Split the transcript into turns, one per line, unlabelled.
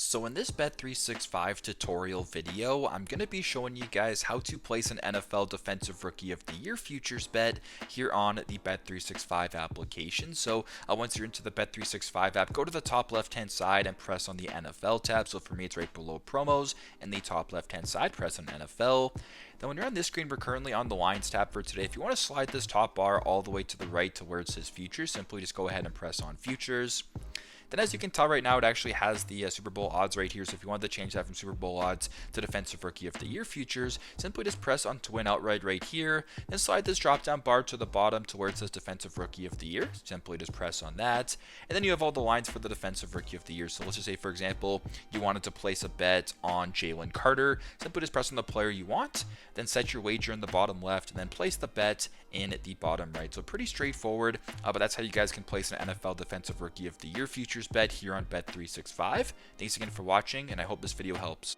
So in this Bet365 tutorial video, I'm going to be showing you guys how to place an NFL Defensive Rookie of the Year futures bet here on the Bet365 application. So once you're into the Bet365 app, go to the top left hand side and press on the NFL tab. So for me, it's right below promos. In the top left hand side, press on NFL. Then when you're on this screen, we're currently on the lines tab for today. If you want to slide this top bar all the way to the right to where it says futures, simply just go ahead and press on futures. Then as you can tell right now, it actually has the Super Bowl odds right here. So if you wanted to change that from Super Bowl odds to Defensive Rookie of the Year futures, simply just press on to win outright right here. Then slide this drop down bar to the bottom to where it says Defensive Rookie of the Year. Simply just press on that. And then you have all the lines for the Defensive Rookie of the Year. So let's just say, for example, you wanted to place a bet on Jalen Carter. Simply just press on the player you want. Then set your wager in the bottom left. And then place the bet in the bottom right. So pretty straightforward. But that's how you guys can place an NFL Defensive Rookie of the Year futures bet here on Bet365. Thanks again for watching, and I hope this video helps.